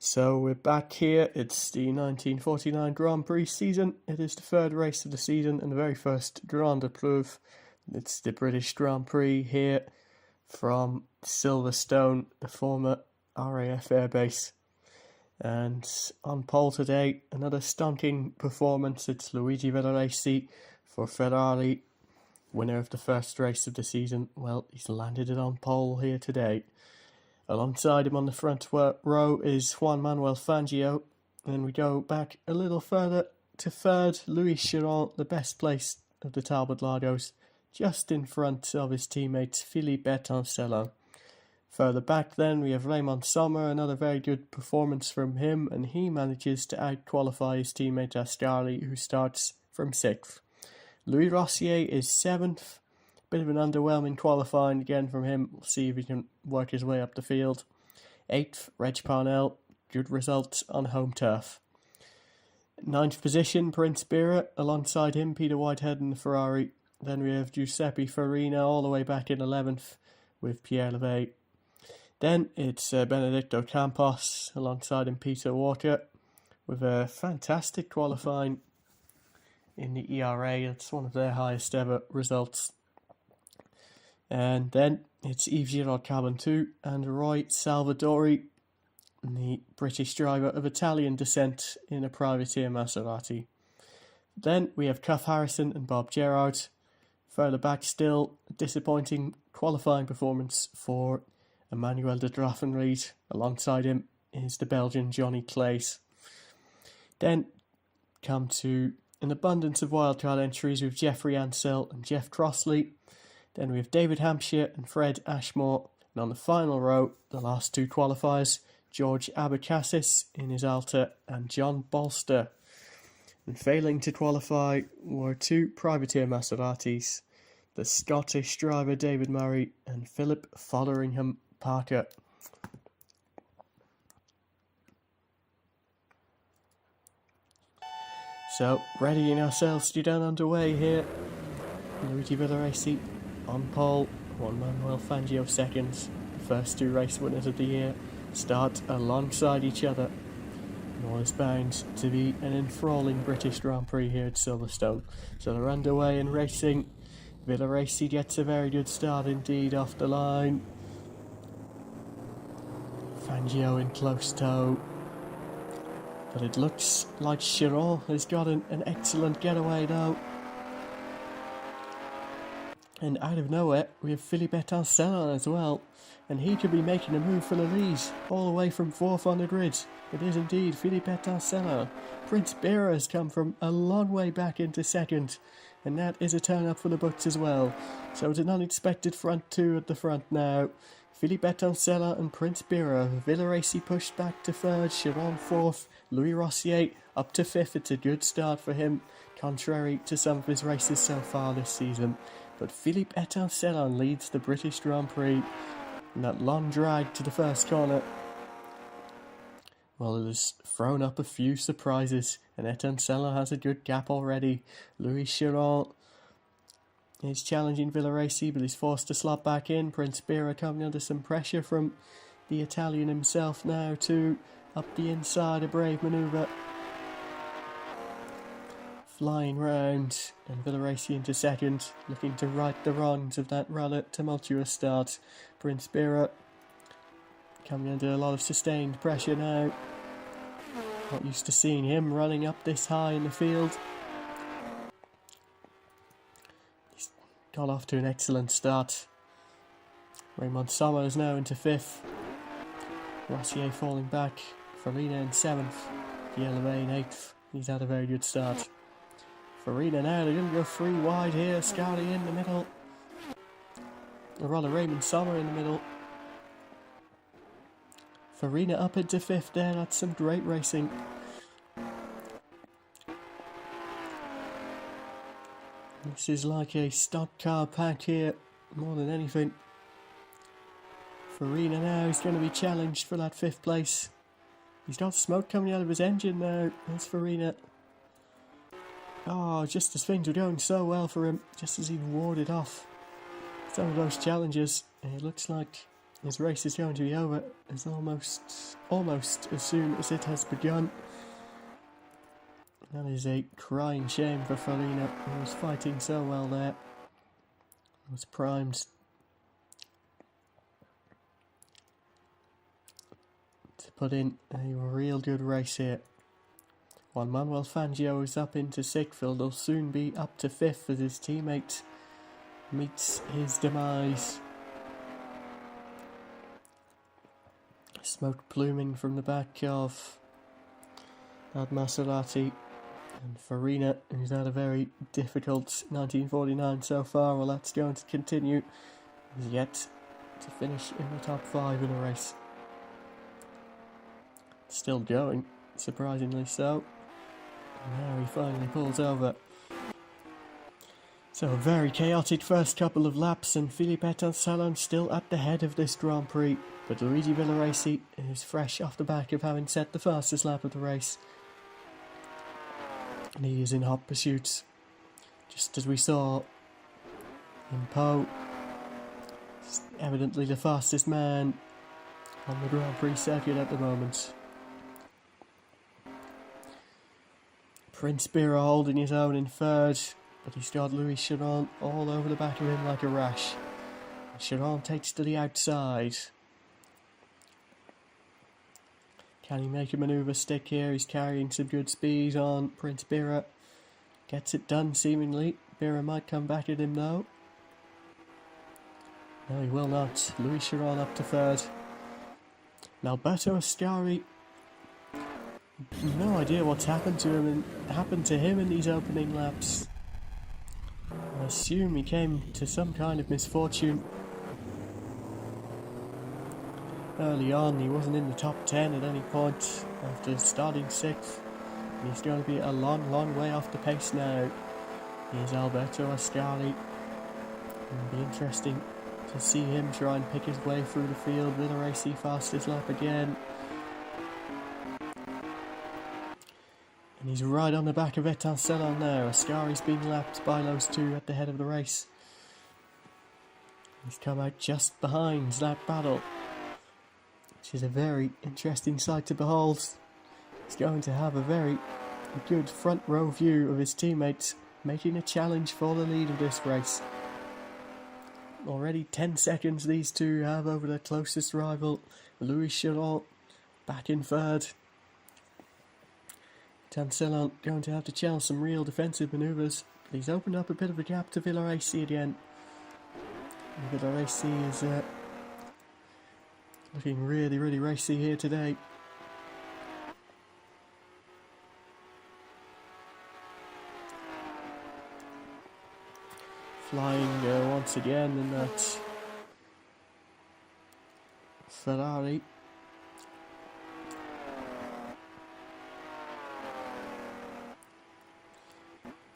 So we're back here. It's the 1949 Grand Prix season. It is the third race of the season and the very first Grand Épreuve. It's the British Grand Prix here from Silverstone, the former RAF airbase. And on pole today, another stonking performance. It's Luigi Villaraisi for Ferrari, winner of the first race of the season. Well, he's landed it on pole here today. Alongside him on the front row is Juan Manuel Fangio. And we go back a little further to third, Louis Chiron, the best place of the Talbot Lagos, just in front of his teammate Philippe Bertoncello. Further back then we have Raymond Sommer, another very good performance from him, and he manages to out-qualify his teammate Ascari, who starts from 6th. Louis Rossier is 7th. Bit of an underwhelming qualifying again from him. We'll see if he can work his way up the field. 8th, Reg Parnell. Good result on home turf. 9th position, Prince Bira. Alongside him, Peter Whitehead in the Ferrari. Then we have Giuseppe Farina all the way back in 11th with Pierre Levey. Then it's Benedicto Campos. Alongside him, Peter Walker with a fantastic qualifying in the ERA. It's one of their highest ever results. And then it's Yves Girard-Cabin 2 and Roy Salvadori, the British driver of Italian descent in a privateer Maserati. Then we have Cuff Harrison and Bob Gerrard. Further back still, a disappointing qualifying performance for Emmanuel de Graffenried. Alongside him is the Belgian Johnny Claes. Then come to an abundance of wildcard entries with Jeffrey Ansell and Jeff Crossley. Then we have David Hampshire and Fred Ashmore. And on the final row, the last two qualifiers, George Abacassis in his Alta and John Bolster. And failing to qualify were two privateer Maseratis, the Scottish driver David Murray and Philip Fotheringham Parker. So, readying ourselves to get underway here. Luigi Villaraisi on pole, Juan Manuel Fangio seconds. The first two race winners of the year start alongside each other. And all is bound to be an enthralling British Grand Prix here at Silverstone. So they're underway and racing. Villaraisi gets a very good start indeed off the line. Fangio in close tow. But it looks like Chiron has got an excellent getaway now. And out of nowhere, we have Philippe Bertoncello as well. And he could be making a move for the lead, all the way from 4th on the grid. It is indeed Philippe Bertoncello. Prince Bira has come from a long way back into 2nd. And that is a turn up for the books as well. So it's an unexpected front two at the front now. Philippe Bertoncello and Prince Bira. Villaraisi pushed back to 3rd, Chiron 4th, Louis Rossier up to 5th. It's a good start for him, contrary to some of his races so far this season. But Philippe Bertoncello leads the British Grand Prix in that long drag to the first corner. Well, it has thrown up a few surprises, and Bertoncello has a good gap already. Louis Chiron is challenging Villaraisi, but he's forced to slot back in. Prince Bira coming under some pressure from the Italian himself now too. Up the inside, a brave manoeuvre. Flying round, and Villaraisi into 2nd, looking to right the wrongs of that rather tumultuous start. Prince Bira coming under a lot of sustained pressure now. Not used to seeing him running up this high in the field. He's got off to an excellent start. Raymond Sommer is now into 5th. Rossier falling back. Farina in 7th. Pierre Levey in 8th. He's had a very good start. Farina now, they're going to go 3 wide here. Scouty in the middle. Or rather, Raymond Sommer in the middle. Farina up into 5th there. That's some great racing. This is like a stock car pack here, more than anything. Farina now is going to be challenged for that 5th place. He's got smoke coming out of his engine now. There's Farina. Oh, just as things were going so well for him, just as he warded off some of those challenges, it looks like His race is going to be over as almost as soon as it has begun. That is a crying shame for Farina, who was fighting so well there. Was primed to put in a real good race here. Juan Manuel Fangio is up into 6th. He'll soon be up to 5th as his teammate meets his demise. Smoke pluming from the back of that Maserati. And Farina, who's had a very difficult 1949 so far, well, that's going to continue. He's yet to finish in the top 5 in a race. Still going, surprisingly so. And now he finally pulls over. So a very chaotic first couple of laps, and Philippe Etansalon still at the head of this Grand Prix. But Luigi Villaraci is fresh off the back of having set the fastest lap of the race. And he is in hot pursuit, just as we saw in Pau. He's evidently the fastest man on the Grand Prix circuit at the moment. Prince Bira holding his own in 3rd, but he's got Louis Chiron all over the back of him like a rash. Chiron takes to the outside. Can he make a manoeuvre stick here? He's carrying some good speed on Prince Bira. Gets it done seemingly. Bira might come back at him though. No, he will not. Louis Chiron up to 3rd. And Alberto Ascari, no idea what's happened to him in these opening laps. I assume he came to some kind of misfortune. Early on, he wasn't in the top 10 at any point after starting 6th. And he's going to be a long way off the pace now. Here's Alberto Ascari. It'll be interesting to see him try and pick his way through the field. Villaraci fastest lap again. And he's right on the back of Etansalon now. Ascari's being lapped by those two at the head of the race. He's come out just behind that battle, which is a very interesting sight to behold. He's going to have a very good front row view of his teammates making a challenge for the lead of this race. Already 10 seconds these two have over their closest rival, Louis Chiron, back in 3rd. Etansalon going to have to challenge some real defensive manoeuvres. He's opened up a bit of a gap to Villaraci again. And Villaraci is looking really racy here today. Flying once again in that Ferrari.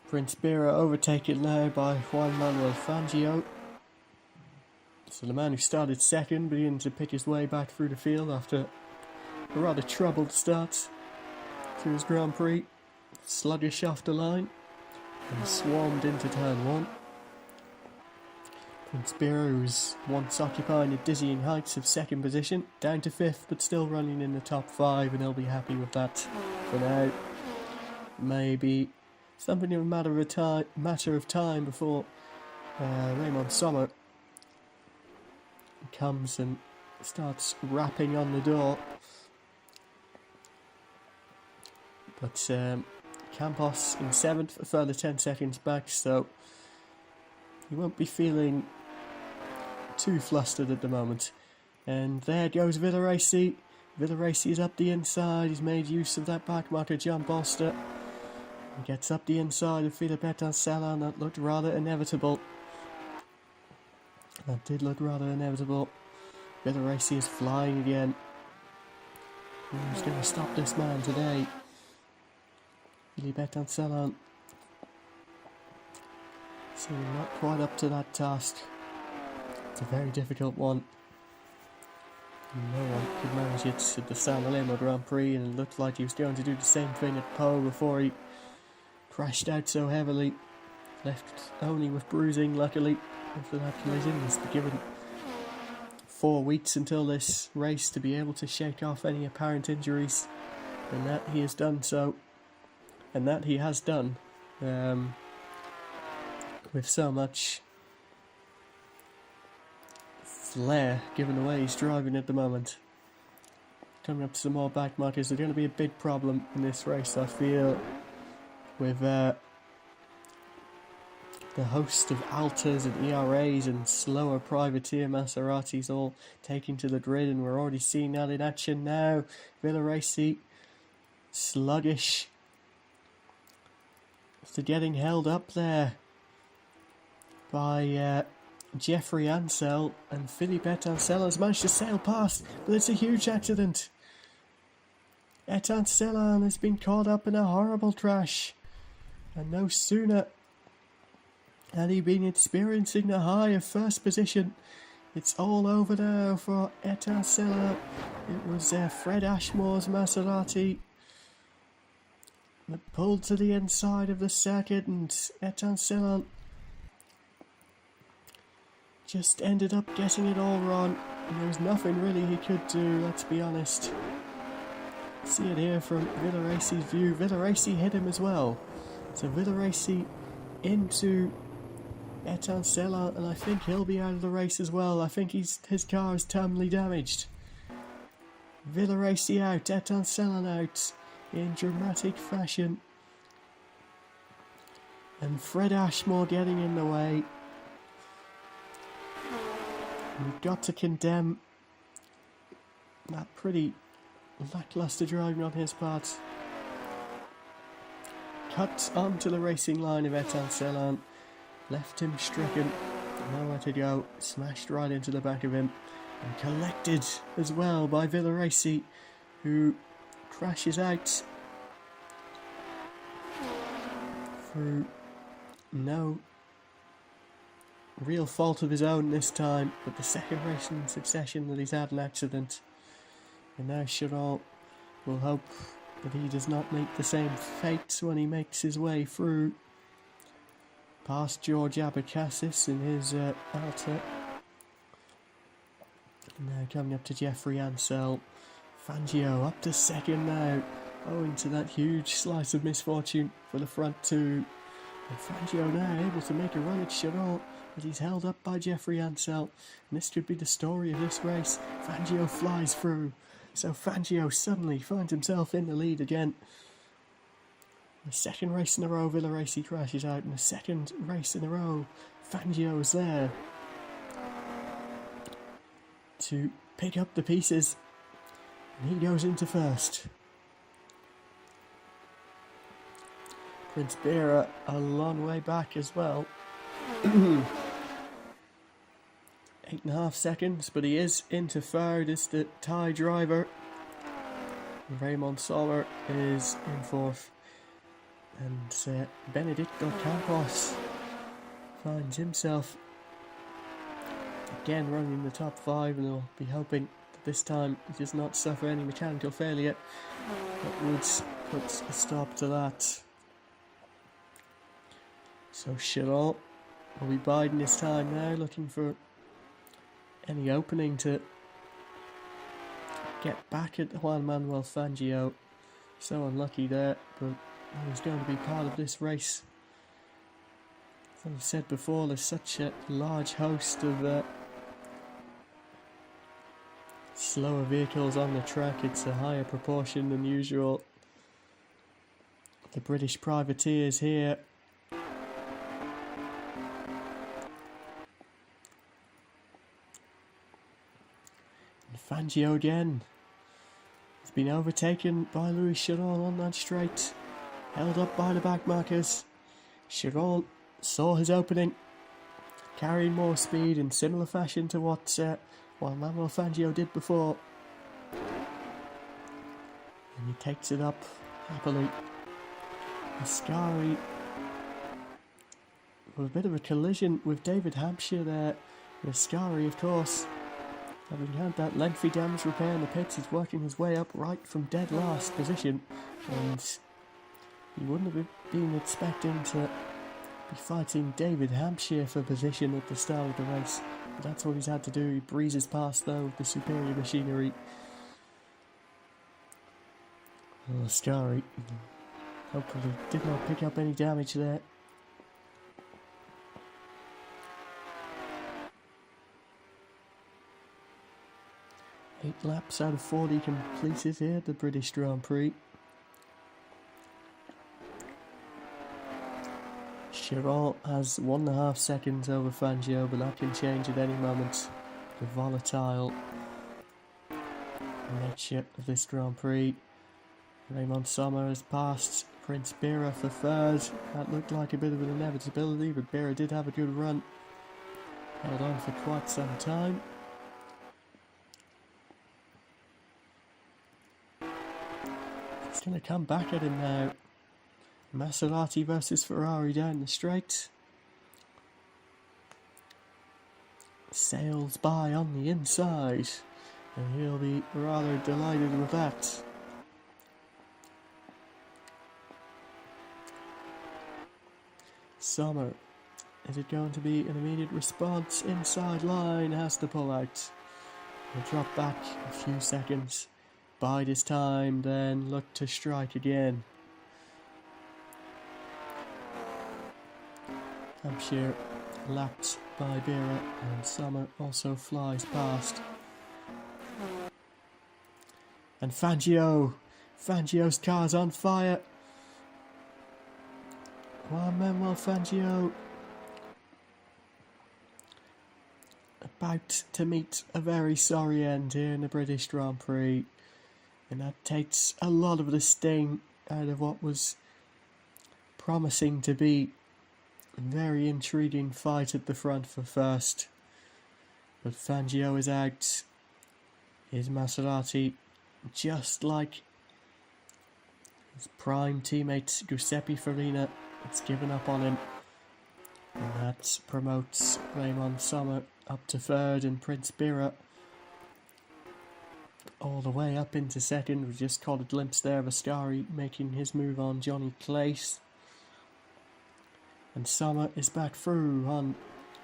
Prince Bira overtaken now by Juan Manuel Fangio. So the man who started 2nd beginning to pick his way back through the field after a rather troubled start to his Grand Prix. Sluggish off the line and swarmed into turn 1. Prince Bira, who's once occupying the dizzying heights of 2nd position, down to 5th but still running in the top 5, and he'll be happy with that for now. Maybe something of a matter of time before Raymond Sommer comes and starts rapping on the door. But Campos in 7th, a further 10 seconds back, so he won't be feeling too flustered at the moment. And there goes Villaraci. Villaraci is up the inside. He's made use of that backmarker John Bolster. He gets up the inside of Philippe Etansalon. That looked rather inevitable. That did look rather inevitable. Villaraci is flying again. Who's going to stop this man today? Philippe Etansalon seeming not quite up to that task. It's a very difficult one. No one could manage it at the San Remo Grand Prix, and it looked like he was going to do the same thing at Pau before he crashed out so heavily. Left only with bruising, luckily, after that collision. He's given 4 weeks until this race to be able to shake off any apparent injuries, and that he has done so, and that he has done with so much flair given the way he's driving at the moment. Coming up to some more back markers, they're going to be a big problem in this race, I feel, with the host of Altas and ERAs and slower privateer Maseratis all taking to the grid, and we're already seeing that in action now. Villaraci sluggish after getting held up there by Jeffrey Ansell, and Philippe Etancel has managed to sail past, but it's a huge accident. Etancel has been caught up in a horrible crash, and no sooner had he been experiencing the high of first position, it's all over now for Etancel. It was Fred Ashmore's Maserati that pulled to the inside of the circuit, and Etancel just ended up getting it all wrong, and there was nothing really he could do, let's be honest. See it here from Villaraci's view. Villaraci hit him as well. So Villaraci into Etancel, and I think he'll be out of the race as well. I think his car is terminally damaged. Villaraci out, Etancel out in dramatic fashion. And Fred Ashmore getting in the way. We've got to condemn that pretty lacklustre driving on his part. Cut onto the racing line of Etancel, left him stricken, nowhere to go, smashed right into the back of him, and collected as well by Villaraci, who crashes out through no real fault of his own this time, but the second race in succession that he's had an accident. And now Chiron will hope that he does not make the same fate when he makes his way through past George Abacassis in his Alta. Now coming up to Jeffrey Ansell. Fangio up to second now, owing to that huge slice of misfortune for the front two. And Fangio now able to make a run at Chiron, but he's held up by Jeffrey Ansell, and this could be the story of this race. Fangio flies through, so Fangio suddenly finds himself in the lead again. The second race in a row, Villaraci crashes out, and the second race in a row, Fangio is there to pick up the pieces, and he goes into first. Prince Beera a long way back as well. 8.5 seconds, but he is into third as the Thai driver. Raymond Soler is in fourth, and Benedicto Campos finds himself again running in the top 5, and he'll be hoping that this time he does not suffer any mechanical failure that would put a stop to that. So Chiron will be biding his time now, looking for any opening to get back at Juan Manuel Fangio. So unlucky there, but he's going to be part of this race. As I've said before, there's such a large host of slower vehicles on the track. It's a higher proportion than usual. The British privateers here. Fangio again. He's been overtaken by Louis Chiron on that straight, held up by the back markers. Chiron saw his opening, carrying more speed in similar fashion to what Juan Manuel Fangio did before. And he takes it up happily. Ascari with a bit of a collision with David Hampshire there. Ascari, of course, having had that lengthy damage repair in the pits, he's working his way up right from dead last position, and he wouldn't have been expecting to be fighting David Hampshire for position at the start of the race. That's what he's had to do. He breezes past though with the superior machinery. Oh, Ascari. Hopefully did not pick up any damage there. Eight laps out of 40 completed here at the British Grand Prix. Chiron has 1.5 seconds over Fangio, but that can change at any moment. The volatile nature of this Grand Prix. Raymond Sommer has passed Prince Bira for third. That looked like a bit of an inevitability, but Bira did have a good run. Held on for quite some time. He's going to come back at him now. Maserati versus Ferrari down the straight. Sails by on the inside, and he'll be rather delighted with that. Sommer, is it going to be an immediate response? Inside line, has to pull out. He'll drop back a few seconds, bide his time, then look to strike again. Hampshire lapped by Bira, and Sommer also flies past. And Fangio's car's on fire. Juan Manuel Fangio about to meet a very sorry end here in the British Grand Prix, and that takes a lot of the sting out of what was promising to be a very intriguing fight at the front for first. But Fangio is out. His Maserati, just like his prime teammate Giuseppe Farina, it's given up on him, and that promotes Raymond Sommer up to third, and Prince Bira all the way up into second. We just caught a glimpse there of Ascari making his move on Johnny Clace. And Sommer is back through on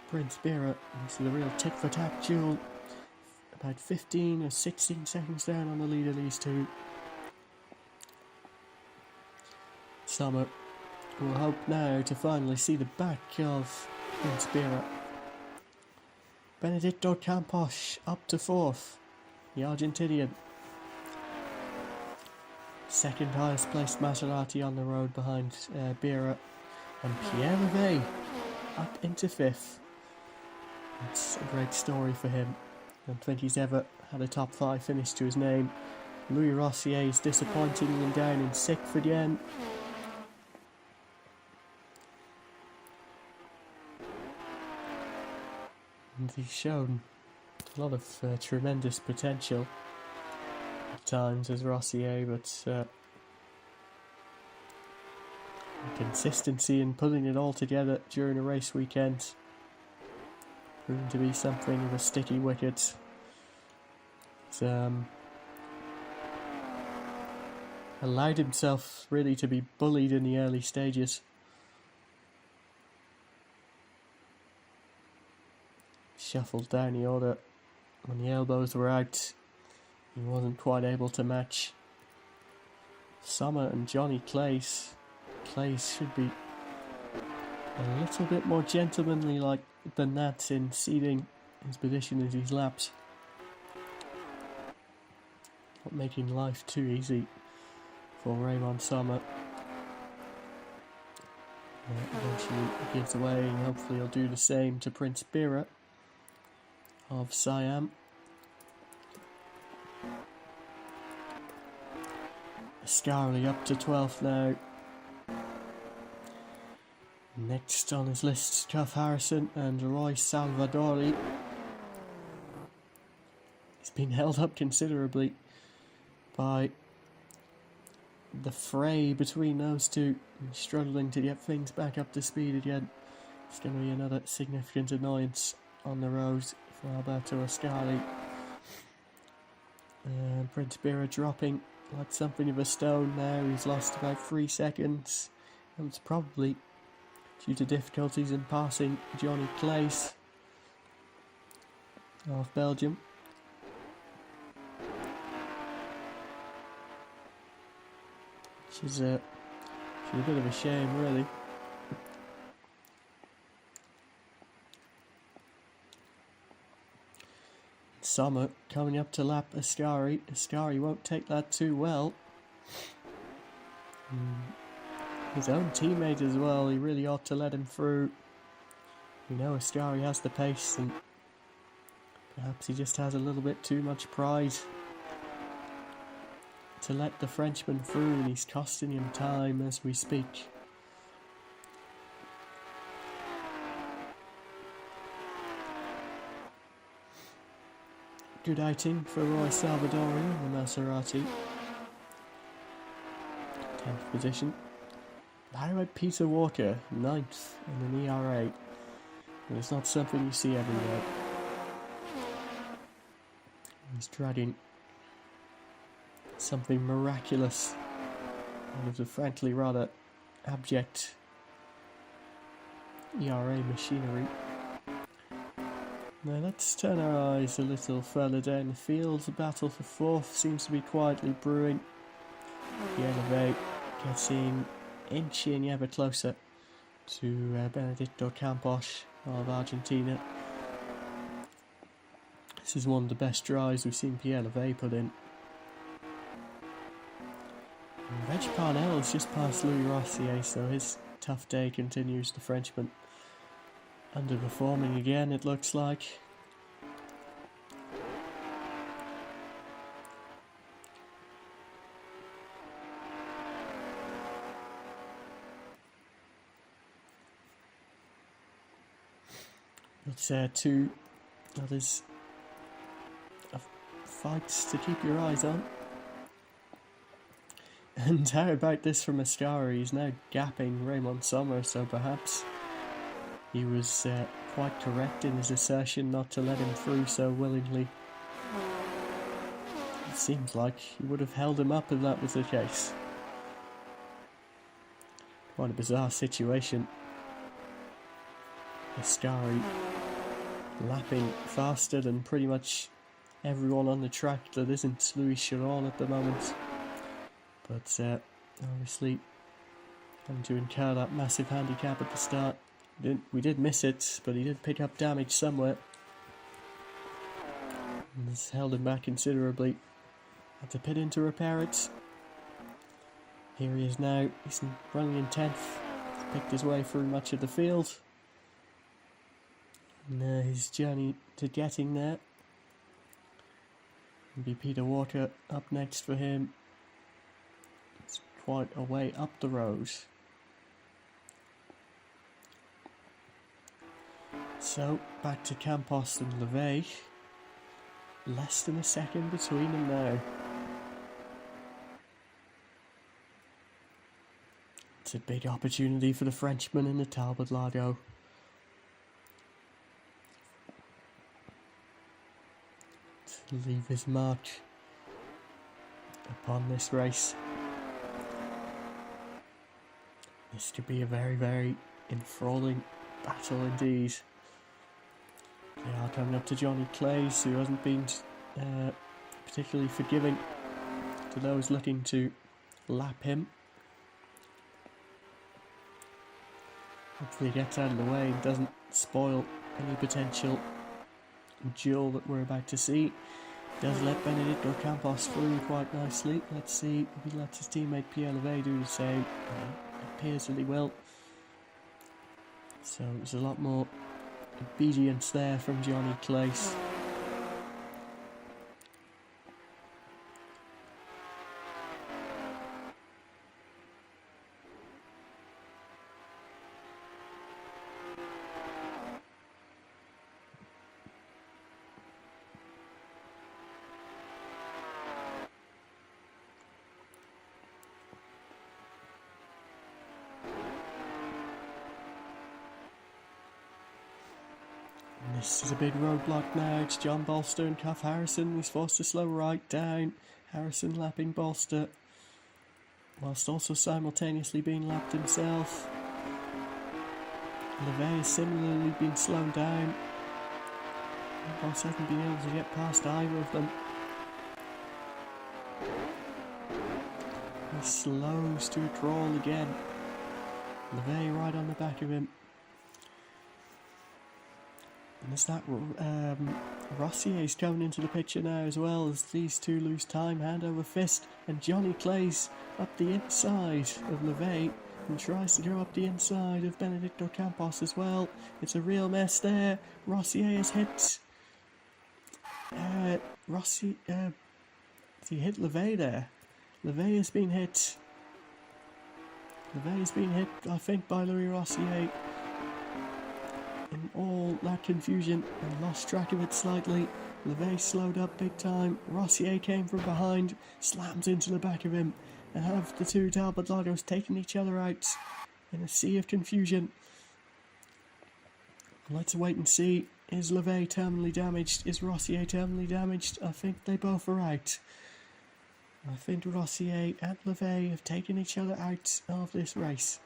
Prince Bira. This is a real tit-for-tat duel. About 15 or 16 seconds down on the lead of these two. Sommer will hope now to finally see the back of Prince Bira. Benedetto Campos up to fourth. The Argentinian. Second highest placed Maserati on the road behind Bira. And Pierre Rivet up into fifth. It's a great story for him. I don't think he's ever had a top 5 finish to his name. Louis Rossier is disappointingly down in 6th again. And he's shown a lot of tremendous potential at times as Rossier, but consistency in putting it all together during a race weekend proving to be something of a sticky wicket. He's allowed himself really to be bullied in the early stages. Shuffled down the order when the elbows were out. He wasn't quite able to match Sommer and Johnny Clace. Clace should be a little bit more gentlemanly like than that in ceding his position as he's lapped. Not making life too easy for Raymond Sommer. Eventually he gives away, and hopefully he'll do the same to Prince Bira of Siam. Ascari up to 12th now. Next on his list, Cuff Harrison and Roy Salvadori. He's been held up considerably by the fray between those two, struggling to get things back up to speed again. It's going to be another significant annoyance on the road for Alberto Ascari. Prince Bira dropping like something of a stone now. He's lost about 3 seconds, and it's probably due to difficulties in passing Johnny Clace. of Belgium. Which is a bit of a shame, really. Sommer coming up to lap Ascari. Ascari won't take that too well. His own teammate as well, he really ought to let him through. You know Ascari has the pace, and perhaps he just has a little bit too much pride to let the Frenchman through, and he's costing him time as we speak. Good outing for Roy Salvadorian, the Maserati. 10th position. How about Peter Walker, 9th in an ERA? And it's not something you see everywhere. He's dragging something miraculous out of the frankly rather abject ERA machinery. Now let's turn our eyes a little further down the field. The battle for 4th seems to be quietly brewing. Pierre Levey getting inching ever closer to Benedicto Campos of Argentina. This is one of the best drives we've seen Pierre Levey put in. Reg Parnell is just past Louis Rossier, so his tough day continues. The Frenchman underperforming again, it looks like. It's two others fights to keep your eyes on. And how about this from Ascari? He's now gapping Raymond Sommer, so perhaps he was quite correct in his assertion not to let him through so willingly. It seems like he would have held him up if that was the case. Quite a bizarre situation. Ascari lapping faster than pretty much everyone on the track that isn't Louis Chiron at the moment. But obviously having to incur that massive handicap at the start. We did miss it, but he did pick up damage somewhere. And this held him back considerably. Had to pit in to repair it. Here he is now. He's running in 10th. He's picked his way through much of the field. And his journey to getting there. It'll be Peter Walker up next for him. It's quite a way up the road. So, back to Campos and Levey. Less than a second between them now. It's a big opportunity for the Frenchman in the Talbot Lago. To leave his mark upon this race. This could be a very, very enthralling battle indeed. They are coming up to Johnny Clays, who hasn't been particularly forgiving to those looking to lap him. Hopefully he gets out of the way and doesn't spoil any potential duel that we're about to see. Does let Benedicto Campos through quite nicely. Let's see if he lets his teammate Pierre Levey do the same. It appears that he will. So there's a lot more obedience there from Johnny Clays. This is a big roadblock now. It's John Bolster and Cuff Harrison. He's forced to slow right down. Harrison lapping Bolster, whilst also simultaneously being lapped himself. Levey has similarly been slowed down. Campos hasn't been able to get past either of them. He slows to a crawl again. LeVay right on the back of him. And there's that Rossier's coming into the picture now as well, as these two lose time hand over fist, and Johnny Clay's up the inside of LeVay and tries to go up the inside of Benedicto Campos as well. It's a real mess there. Rossier has hit he hit LeVay there? LeVay has been hit. LeVay has been hit, I think, by Louis Rossier. In all that confusion, and lost track of it slightly. LeVay slowed up big time. Rossier came from behind, slams into the back of him, and have the two Talbot Lagos taking each other out in a sea of confusion. Let's wait and see. Is LeVay terminally damaged? Is Rossier terminally damaged? I think they both are out. I think Rossier and LeVay have taken each other out of this race.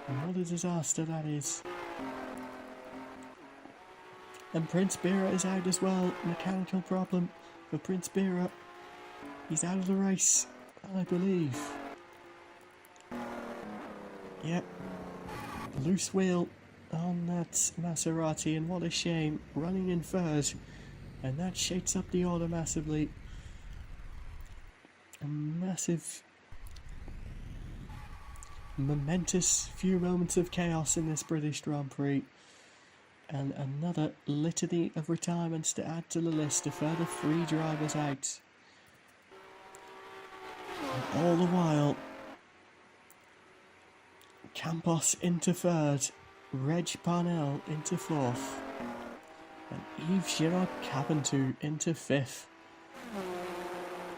And what a disaster that is. And Prince Bira is out as well. Mechanical problem for Prince Bira. He's out of the race, I believe. Yep. Loose wheel on that Maserati, and what a shame. Running in third. And that shakes up the order massively. A massive, momentous few moments of chaos in this British Grand Prix. And another litany of retirements to add to the list, a further 3 drivers out. And all the while, Campos into third, Reg Parnell into fourth, and Yves Girard-Cabintu into fifth.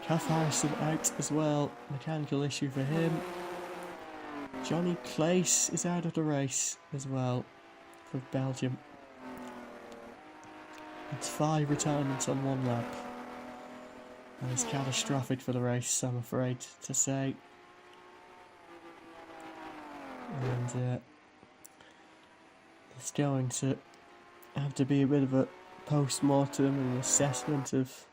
Cuff Harrison out as well, mechanical issue for him. Johnny Claes is out of the race as well for Belgium. It's 5 retirements on 1 lap. That is catastrophic for the race, I'm afraid to say. And it's going to have to be a bit of a post-mortem and assessment of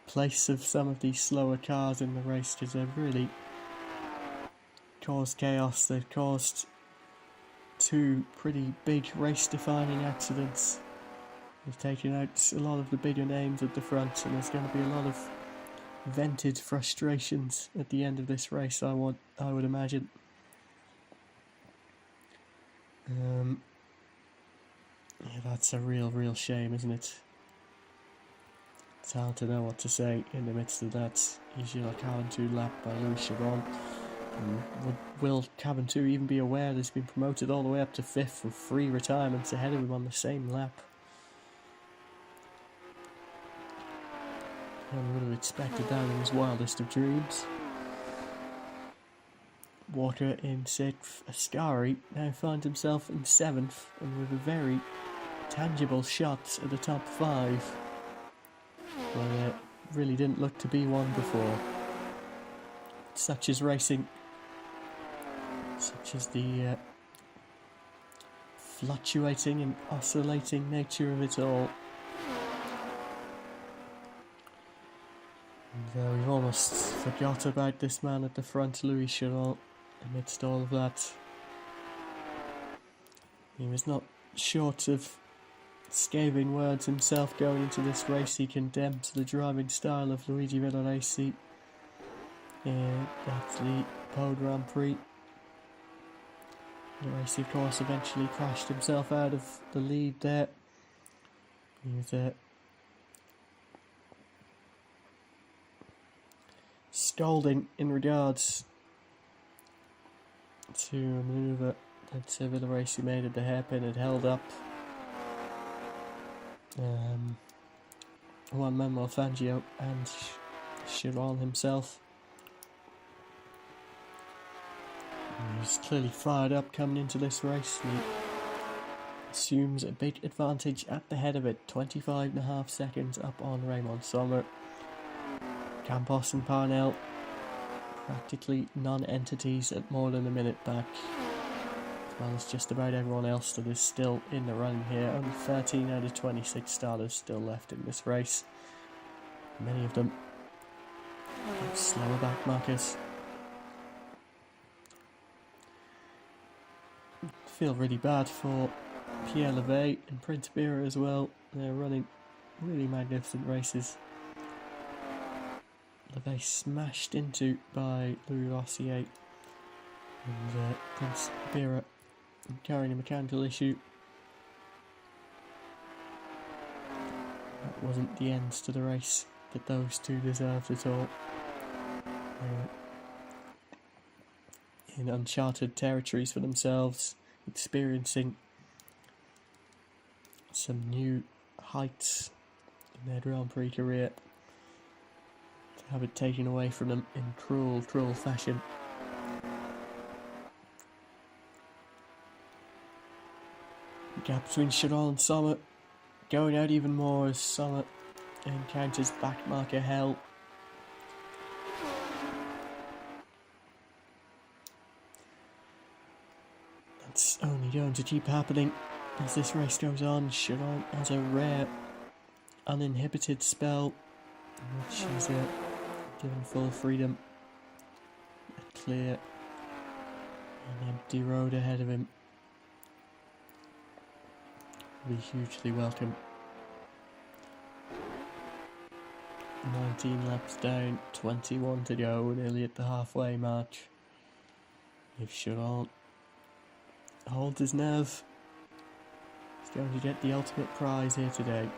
the place of some of these slower cars in the race, because they've really caused chaos. They've caused 2 pretty big race-defining accidents. They've taken out a lot of the bigger names at the front, and there's going to be a lot of vented frustrations at the end of this race, I would imagine. Yeah, that's a real shame, isn't it? It's hard to know what to say in the midst of that. Usually like Cabintu lap by Louis Chiron. Will Cabintu even be aware that he's been promoted all the way up to 5th with 3 retirements ahead of him on the same lap? I would have expected that in his wildest of dreams. Walker in 6th. Ascari now finds himself in 7th, and with a very tangible shot at the top 5, where it really didn't look to be one before. Such is racing. Such is the fluctuating and oscillating nature of it all. And we've almost forgot about this man at the front, Louis Chiron, amidst all of that. He was not short of scathing words himself going into this race. He condemned the driving style of Luigi Villoresi at the Pau Grand Prix. Villoresi, of course, eventually crashed himself out of the lead there. He was scolding in regards to a manoeuvre that Villoresi made at the hairpin. Had held up Juan Manuel Fangio and Chiron himself. He was clearly fired up coming into this race. He assumes a big advantage at the head of it, 25.5 seconds up on Raymond Sommer. Campos and Parnell practically non-entities at more than a minute back. well as just about everyone else that is still in the running here. Only 13 out of 26 starters still left in this race. Many of them have slower back markers. I feel really bad for Pierre Levey and Prince Bira as well. They're running really magnificent races. Levey smashed into by Louis Rossier, and Prince Bira carrying a mechanical issue. That wasn't the end to the race that those two deserved at all. In uncharted territories for themselves, experiencing some new heights in their Grand Prix career, to have it taken away from them in cruel, cruel fashion. The gap between Chiron and Sommer going out even more as Sommer encounters backmarker hell. That's only going to keep happening as this race goes on. Chiron has a rare uninhibited spell, which is given full freedom, a clear and empty road ahead of him. Will be hugely welcome. 19 laps down, 21 to go, nearly at the halfway mark. If Chiron holds his nerve, he's going to get the ultimate prize here today.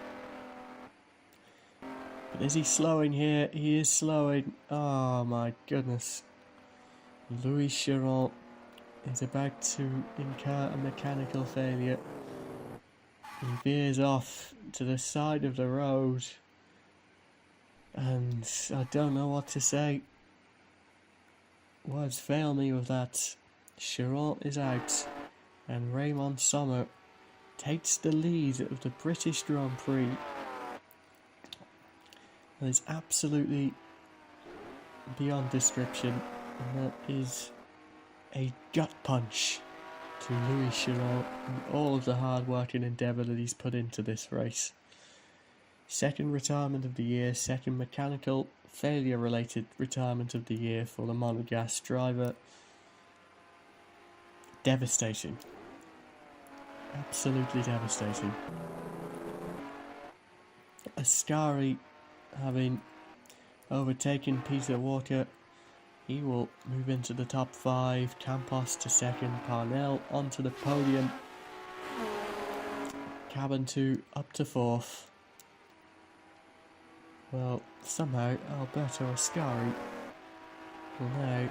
But is he slowing here? He is slowing. Oh my goodness. Louis Chiron is about to incur a mechanical failure. He veers off to the side of the road, and I don't know what to say. Words fail me with that. Chiron is out, and Raymond Sommer takes the lead of the British Grand Prix. That is absolutely beyond description, and that is a gut punch to Louis Chiron and all of the hard work and endeavour that he's put into this race. Second retirement of the year, second mechanical failure related retirement of the year for the monogas driver. Devastating. Absolutely devastating. Ascari, having overtaken Peter Walker, he will move into the top 5. Campos to second, Parnell onto the podium. Cabin 2 up to 4th. Well, somehow Alberto Ascari will now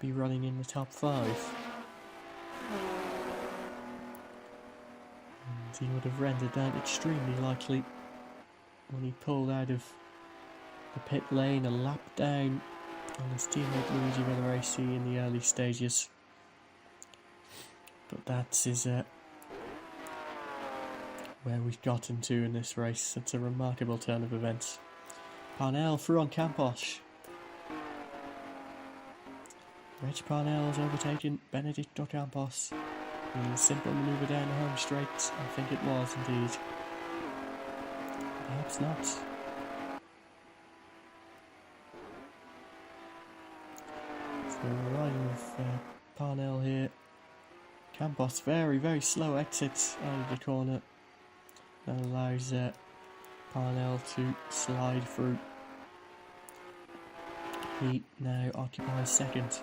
be running in the top 5. And he would have rendered that extremely likely when he pulled out of the pit lane a lap down on his teammate Luigi Villaraci in the early stages. But that is where we've gotten to in this race. It's a remarkable turn of events. Parnell through on Campos. Reg Parnell has overtaken Benedicto Campos in a simple manoeuvre down the home straight. I think it was indeed. Perhaps not. So we're riding with Parnell here. Campos very, very slow exits out of the corner. That allows Parnell to slide through. He now occupies second.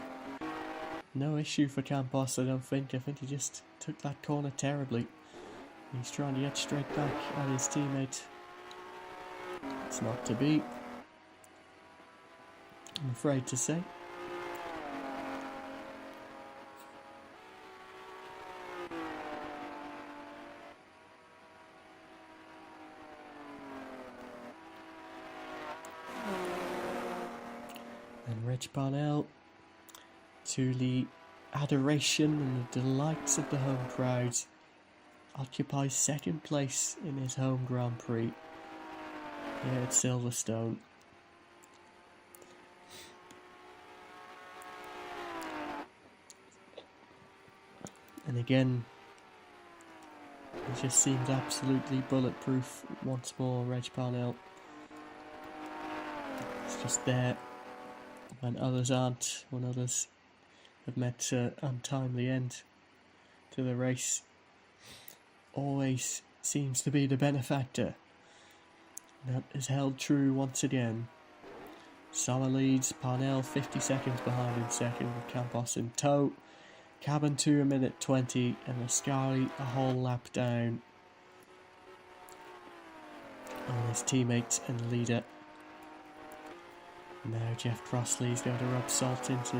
No issue for Campos, I don't think. I think he just took that corner terribly. He's trying to get straight back at his teammate. It's not to be, I'm afraid to say. And Reg Parnell, to the adoration and the delights of the home crowds, occupies second place in his home Grand Prix here at Silverstone. And again, it just seems absolutely bulletproof once more. Reg Parnell, it's just there when others aren't, when others have met an untimely end to the race. Always seems to be the benefactor. That is held true once again. Sommer leads, Parnell 50 seconds behind in second with Campos in tow. Cabin 2 a minute 20 and Ascari a whole lap down on his teammate and leader. Now Jeff Crossley's going to rub salt into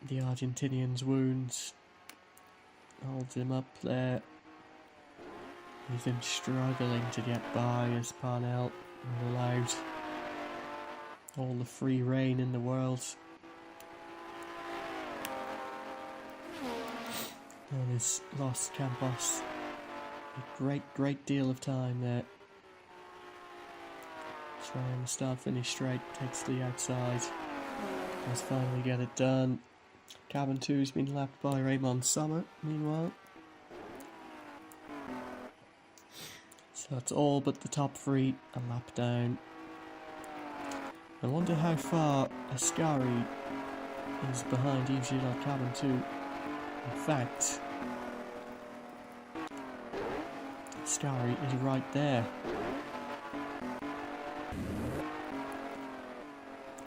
the Argentinian's wounds. Holds him up there. He's been struggling to get by as Parnell allowed all the free rein in the world. And he's lost Campos a great deal of time there. Trying to start finish straight, takes the outside. Does finally get it done. Cabin 2's been lapped by Raymond Sommer, meanwhile. So that's all but the top three a lap down. I wonder how far Ascari is behind Yves Gilles Cabin 2. In fact, Ascari is right there.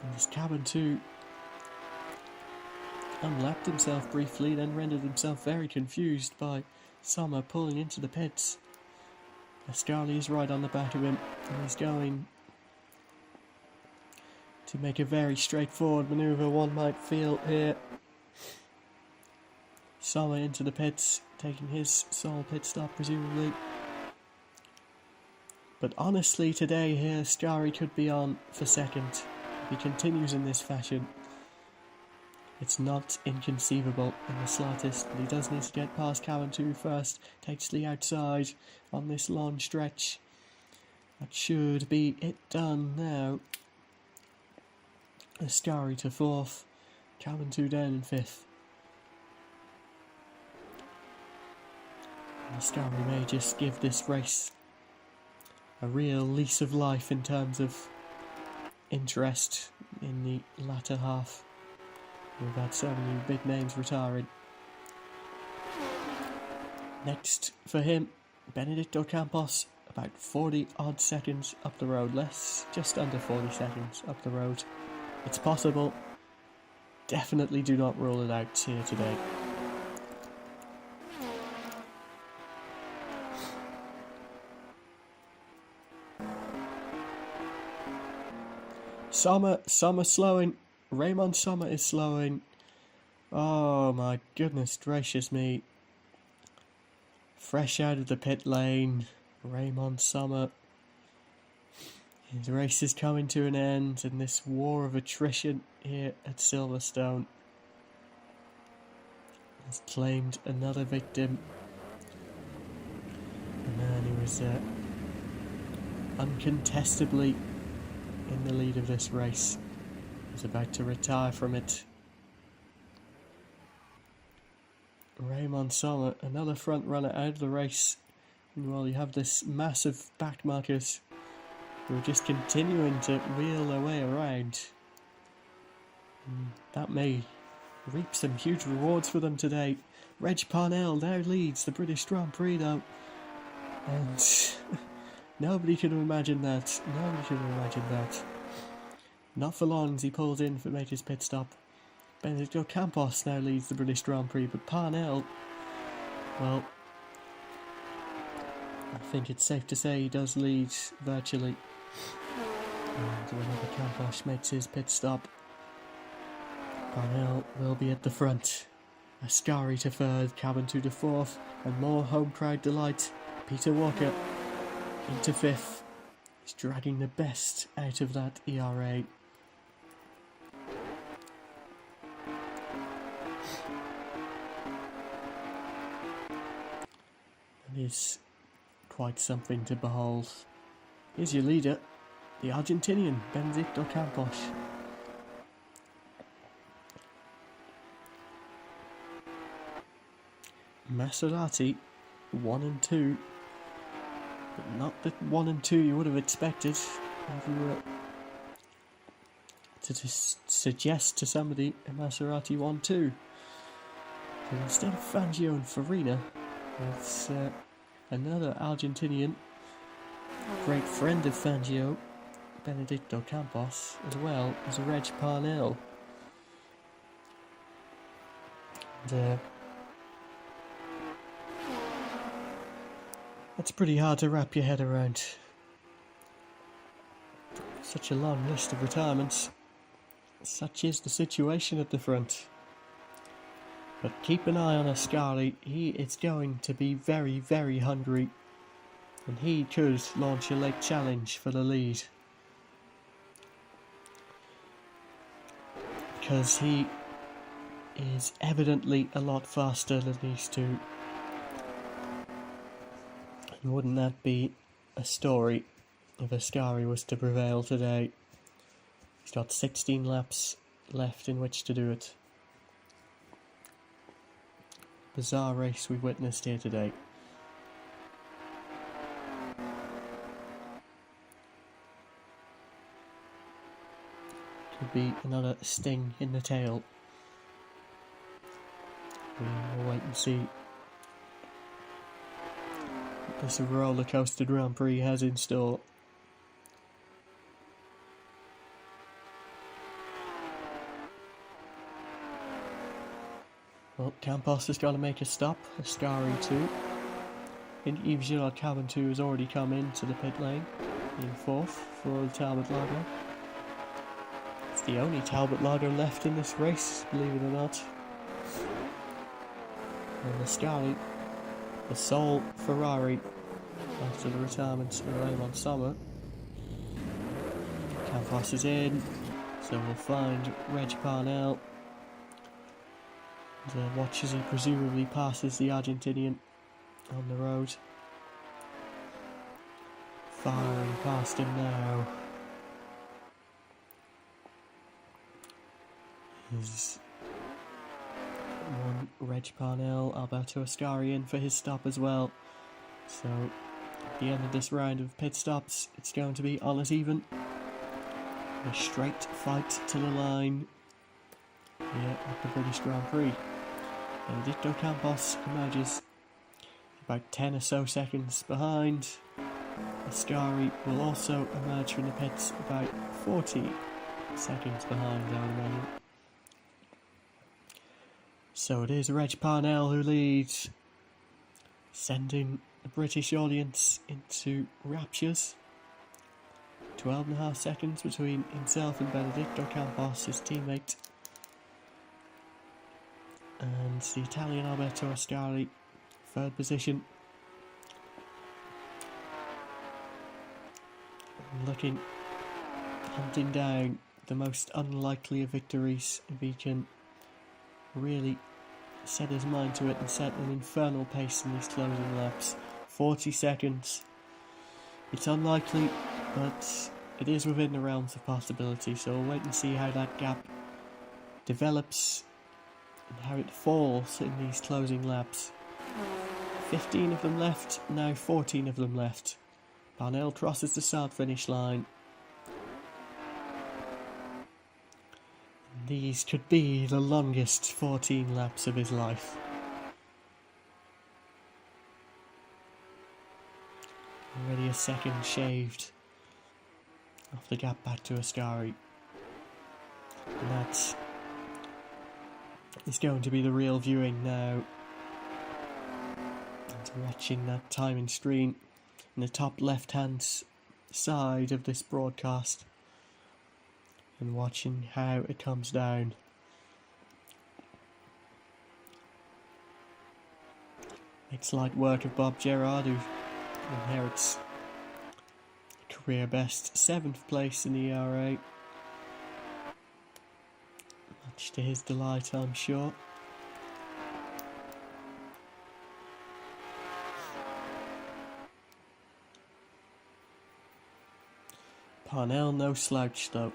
And this Cabin 2 unlapped himself briefly, then rendered himself very confused by Sommer pulling into the pits. Ascari is right on the back of him, and he's going to make a very straightforward manoeuvre, one might feel here. Sommer into the pits, taking his sole pit stop presumably. But honestly today here, Ascari could be on for second. If he continues in this fashion, it's not inconceivable in the slightest, but he does need to get past Cabin 2 first. Takes the outside on this long stretch. That should be it done now. Ascari to fourth, Cabin 2 down in fifth. Ascari may just give this race a real lease of life in terms of interest in the latter half. We've had so many big names retiring. Next for him, Benedicto Campos, about 40 odd seconds up the road, just under 40 seconds up the road. It's possible. Definitely do not rule it out here today. Sommer slowing. Raymond Sommer is slowing. Oh my goodness gracious me. Fresh out of the pit lane, Raymond Sommer. His race is coming to an end in this war of attrition here at Silverstone. Has claimed another victim. The man who was uncontestably in the lead of this race is about to retire from it. Raymond Sommer, another front runner out of the race. Meanwhile, you have this massive backmarkers who are just continuing to wheel their way around. That may reap some huge rewards for them today. Reg Parnell now leads the British Grand Prix though. And nobody could have imagined that. Nobody could have imagined that. Not for long as he pulls in to make his pit stop. Benedicto Campos now leads the British Grand Prix, but Parnell, well, I think it's safe to say he does lead virtually. And whenever Campos makes his pit stop, Parnell will be at the front. Ascari to third, Cabin 2 to fourth, and more home crowd delight. Peter Walker into fifth. He's dragging the best out of that ERA. It is quite something to behold. Here's your leader, the Argentinian, Benedicto Campos. Maserati 1 and 2, but not the 1 and 2 you would have expected if you were to suggest to somebody a Maserati 1-2. But instead of Fangio and Farina, it's another Argentinian, great friend of Fangio, Benedicto Campos, as well as Reg Parnell. And it's pretty hard to wrap your head around. Such a long list of retirements. Such is the situation at the front. But keep an eye on Ascari. He is going to be very, very hungry. And he could launch a late challenge for the lead. Because he is evidently a lot faster than these two. And wouldn't that be a story if Ascari was to prevail today? He's got 16 laps left in which to do it. Bizarre race we witnessed here today. Could be another sting in the tail. We'll wait and see what this roller coaster Grand Prix has in store. Well, Campos has got to make a stop. Ascari too. And Yves Giraud Cabin 2 has already come into the pit lane in 4th for the Talbot Lager. It's the only Talbot Lager left in this race, believe it or not. And Ascari, the sole Ferrari after the retirement of Raymond Sommer. Campos is in, so we'll find Reg Parnell. And watch as he presumably passes the Argentinian on the road. Firing past him now. Is one Reg Parnell, Alberto Ascari in for his stop as well. So at the end of this round of pit stops, it's going to be all as even. A straight fight to the line here at the British Grand Prix. Benedicto Campos emerges about 10 or so seconds behind. Ascari will also emerge from the pits about 40 seconds behind, I would imagine. So it is Reg Parnell who leads, sending the British audience into raptures. 12.5 seconds between himself and Benedicto Campos, his teammate. And the Italian Alberto Ascari, 3rd position. Looking, hunting down the most unlikely of victories if he can really set his mind to it and set an infernal pace in these closing laps. 40 seconds. It's unlikely, but it is within the realms of possibility, so we'll wait and see how that gap develops and how it falls in these closing laps. 15 of them left, now 14 of them left. Parnell crosses the start finish line. These could be the longest 14 laps of his life. Already a second shaved off the gap back to Ascari. And that is going to be the real viewing now. And watching that timing screen in the top left hand side of this broadcast. And watching how it comes down. It's light work of Bob Gerard, who inherits career best 7th place in the ERA. Much to his delight, I'm sure. Parnell no slouch though.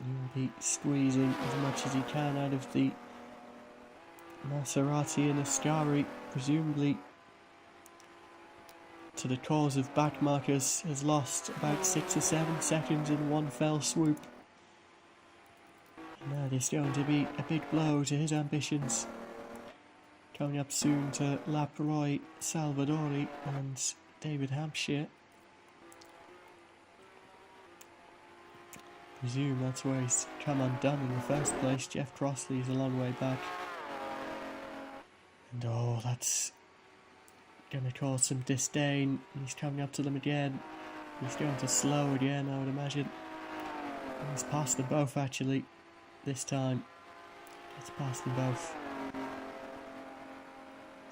He'll be squeezing as much as he can out of the Maserati, and Ascari, presumably to the cause of backmarkers, has lost about 6 or 7 seconds in one fell swoop. And that is going to be a big blow to his ambitions. Coming up soon to Laproy, Salvadori and David Hampshire. Presume that's where he's come undone in the first place. Jeff Crossley is a long way back. And oh, that's going to cause some disdain. He's coming up to them again. He's going to slow again, I would imagine. He's passed them both actually, this time. It's past them both.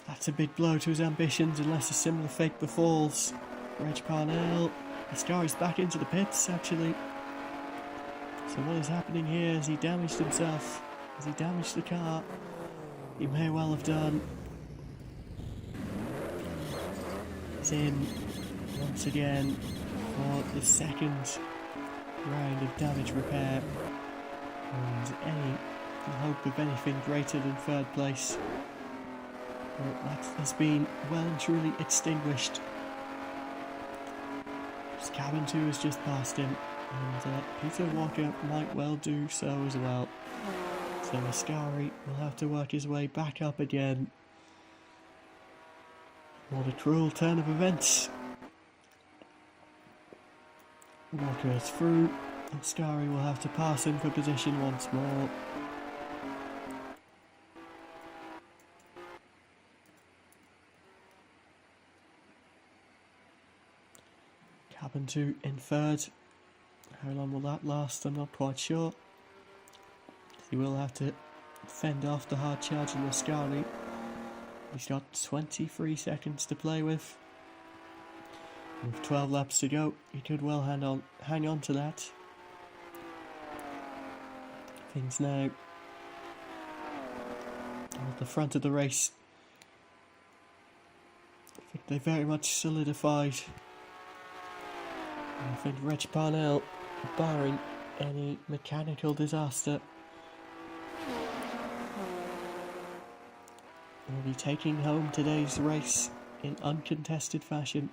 That's a big blow to his ambitions unless a similar fate befalls. Reg Parnell. Ascari's back into the pits actually. So what is happening here? Has he damaged himself? Has he damaged the car? He may well have done. He's in once again for the second round of damage repair. And any hope of anything greater than third place, well, that has been well and truly extinguished. His cabin 2 has just passed him, and Peter Walker might well do so as well. So Ascari will have to work his way back up again. What a cruel turn of events. Walker is through. Ascari will have to pass him for position once more. Cabin 2 in third. How long will that last? I'm not quite sure. He will have to fend off the hard charging Ascari. He's got 23 seconds to play with. With 12 laps to go, he could well hang on to that. Things now at the front of the race, I think they very much solidified. I think Reg Parnell, barring any mechanical disaster, will be taking home today's race in uncontested fashion.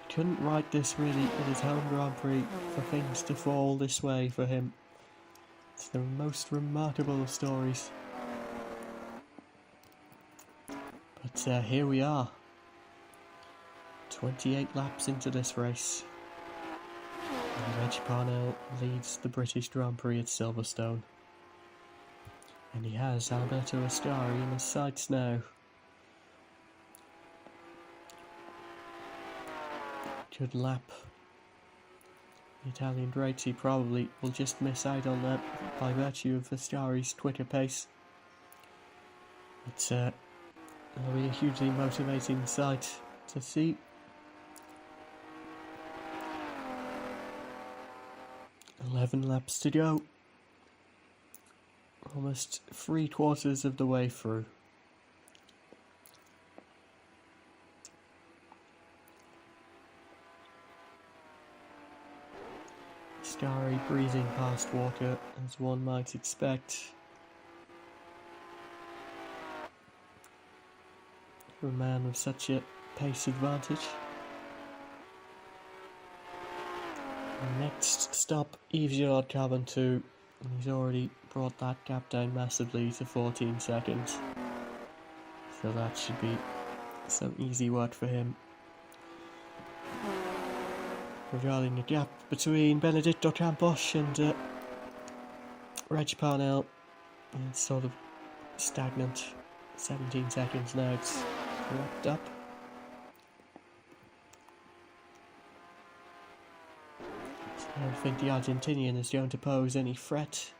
Couldn't write this really in his home Grand Prix for things to fall this way for him. It's the most remarkable of stories. But here we are, 28 laps into this race, and Reg Parnell leads the British Grand Prix at Silverstone. And he has Alberto Ascari in his sights now. Could lap the Italian greats. He probably will just miss out on that by virtue of Ascari's quicker pace. But it'll be a hugely motivating sight to see. "11 laps to go. Almost 3/4 of the way through. Ascari breezing past Walker, as one might expect. For a man with such a pace advantage. Next stop, Yves Girard cabin 2. He's already brought that gap down massively to 14 seconds. So that should be some easy work for him. Regarding the gap between Benedetto Campos and Reg Parnell, it's sort of stagnant. 17 seconds now, it's wrapped up. So I don't think the Argentinian is going to pose any threat.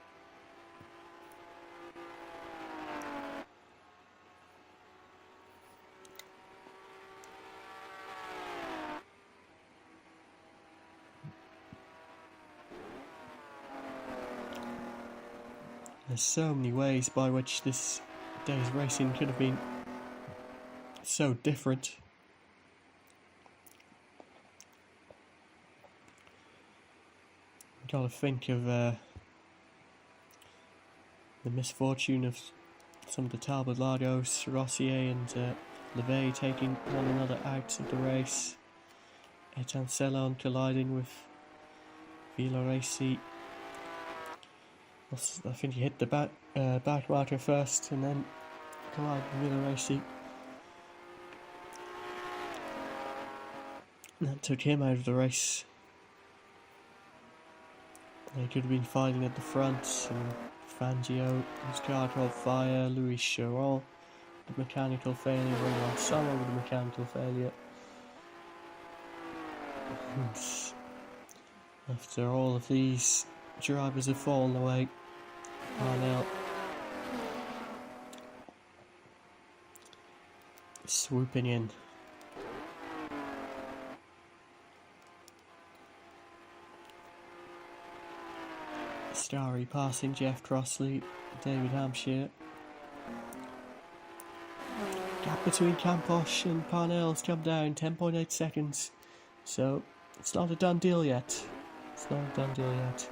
There's so many ways by which this day's racing could have been so different. gotta think of the misfortune of some of the Talbot Lagos, Rossier and Levey taking one another out of the race. Etancelon colliding with Villaraci. I think he hit the back marker first and then collided with Villaraci. And that took him out of the race. They could have been fighting at the front, and Fangio, his car caught fire, Louis Chiron, the mechanical failure, Roland Sommer with a mechanical failure. And after all of these drivers have fallen away, Parnell swooping in. Starry passing Jeff Crossley, David Hampshire. Gap between Camposh and Parnell's come down 10.8 seconds. So it's not a done deal yet. It's not a done deal yet.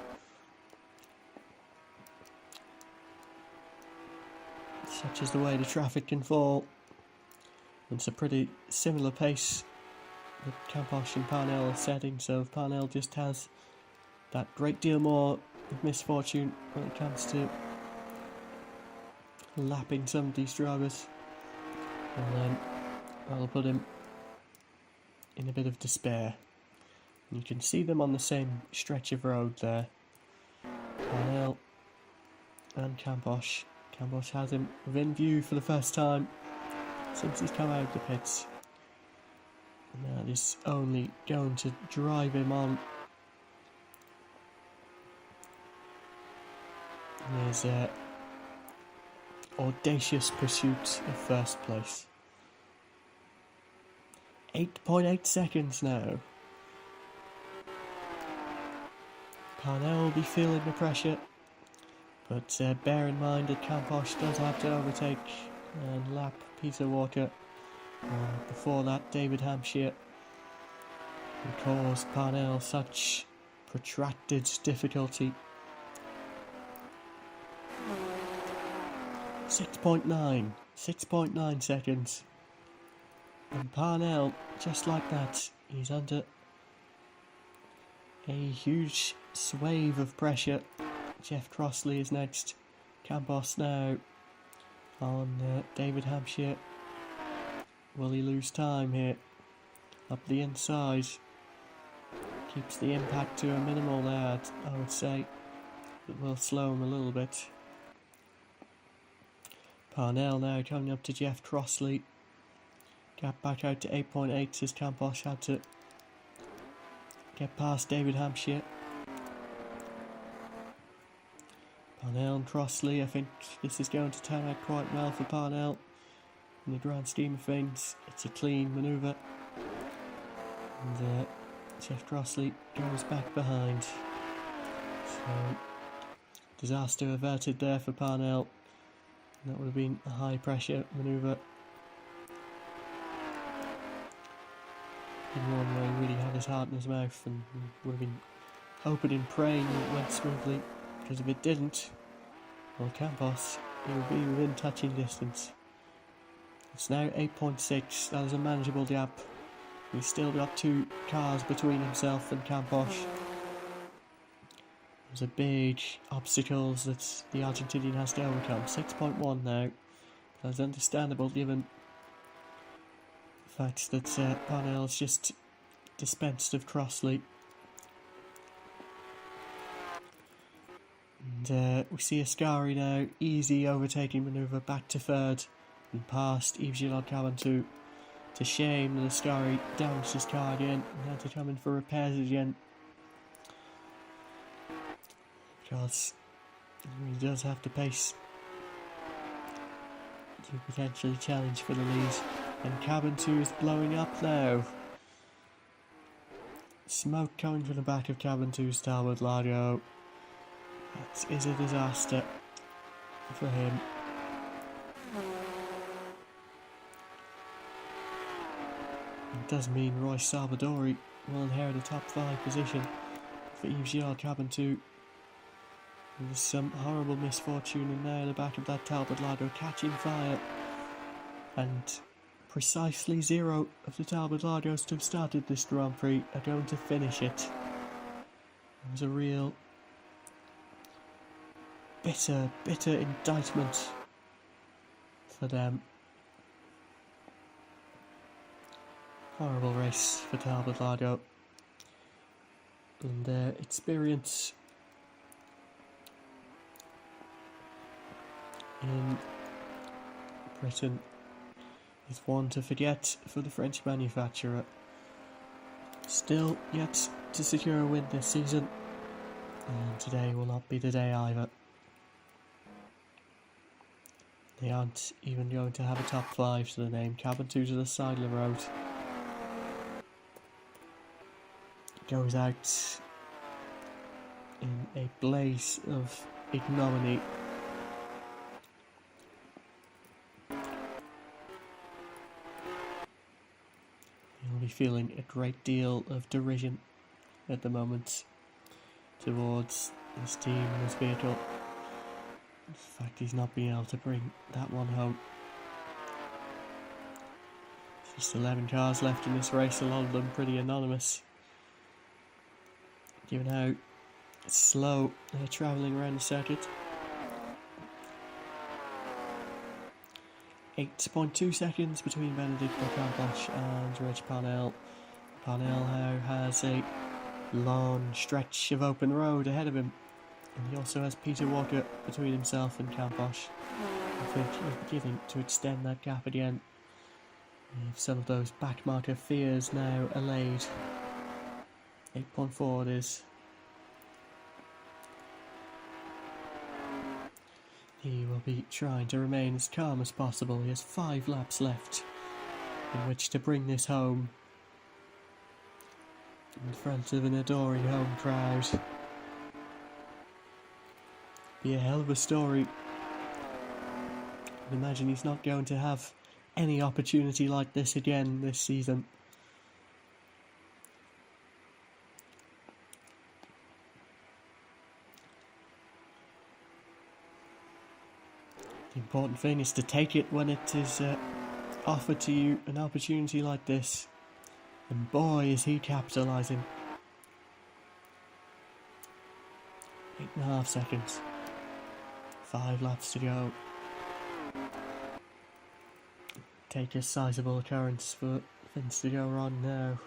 Such is the way the traffic can fall. It's a pretty similar pace that Camposh and Parnell are setting, so Parnell just has that great deal more of misfortune when it comes to lapping some of these drivers, and then that'll put him in a bit of despair. And you can see them on the same stretch of road there, Parnell and Camposh. Camposh has him within view for the first time since he's come out of the pits, and that is only going to drive him on. And there's a audacious pursuit of first place. 8.8 seconds now. Parnell will be feeling the pressure, but bear in mind that Camposh does have to overtake and lap Peter Walker. Before that, David Hampshire, who caused Parnell such protracted difficulty. 6.9 seconds. And Parnell, just like that, he's under a huge swathe of pressure. Jeff Crossley is next. Campos now on David Hampshire. Will he lose time here? Up the inside. Keeps the impact to a minimal there, I would say. It will slow him a little bit. Parnell now coming up to Jeff Crossley. Gap back out to 8.8 as Campos had to get past David Hampshire. Parnell and Crossley, I think this is going to turn out quite well for Parnell. In the grand scheme of things, it's a clean manoeuvre. And Jeff Crossley goes back behind. So, disaster averted there for Parnell. That would have been a high pressure manoeuvre. In one where he really had his heart in his mouth and would have been hoping and praying it went smoothly, because if it didn't, well, Campos, he would be within touching distance. It's now 8.6, that is a manageable gap. He's still got 2 cars between himself and Campos. There's a big obstacles that the Argentinian has to overcome. 6.1 now. That's understandable given the fact that Parnell's just dispensed of Crossley. And we see Ascari now, easy overtaking manoeuvre back to third and past Yves Gillard-Cabantu. It's a shame that Ascari damaged his car again and had to come in for repairs again, because he does have the pace to potentially challenge for the lead. And Cabantu is blowing up now. Smoke coming from the back of Cabantu's Talbot Lago. That is a disaster for him. It does mean Roy Salvadori will inherit a top 5 position for Yves cabin 2. There's some horrible misfortune, and now the back of that Talbot Lago catching fire. And precisely 0 of the Talbot Lagos to have started this Grand Prix are going to finish it. It was a real bitter indictment for them. Horrible race for Talbot Lago. And their experience in Britain is one to forget for the French manufacturer. Still yet to secure a win this season, and today will not be the day either. They aren't even going to have a top 5 to the name. Cabin 2 to the side of the road. Goes out in a blaze of ignominy. He'll be feeling a great deal of derision at the moment towards his team and his vehicle. In fact, he's not being able to bring that one home. There's just 11 cars left in this race, a lot of them pretty anonymous. Given how slow they're travelling around the circuit. 8.2 seconds between Benedicto Campos and Reg Parnell. Parnell now has a long stretch of open road ahead of him, and he also has Peter Walker between himself and Campos. I think he's beginning to extend that gap again, with some of those backmarker fears now allayed. 8.4 it is. He will be trying to remain as calm as possible. He has 5 laps left in which to bring this home in front of an adoring home crowd. Be a hell of a story. I imagine he's not going to have any opportunity like this again this season. The important thing is to take it when it is offered to you, an opportunity like this. And boy, is he capitalising. 8.5 seconds. 5 laps to go. Take a sizable occurrence for things to go wrong now.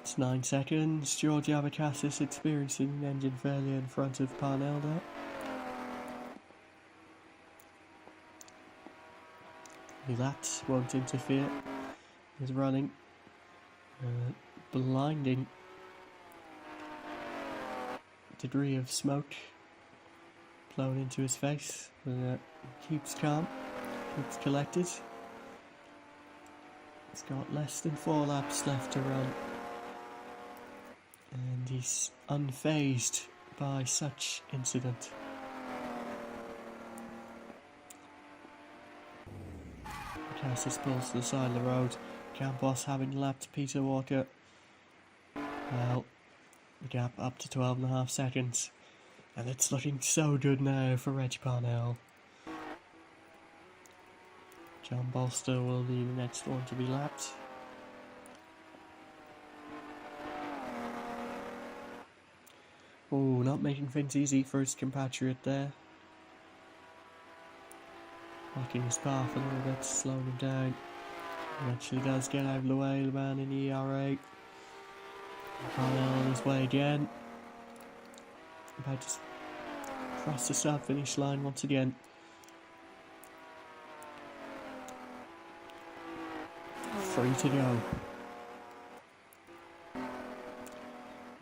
It's 9 seconds. George Abacassis experiencing an engine failure in front of Parnell there. That won't interfere. He's running. Blinding degree of smoke blown into his face. But, keeps calm, keeps collected. He's got less than 4 laps left to run. And he's unfazed by such incident. Cassis pulls to the side of the road. Campos having lapped Peter Walker. Well, the gap up to 12.5 seconds. And it's looking so good now for Reg Parnell. John Bolster will be the next one to be lapped. Oh, not making things easy for his compatriot there. Blocking his path a little bit, slowing him down. He actually does get out of the way, the man in the ERA. Parnell on his way again. About to cross the start finish line once again. Free to go.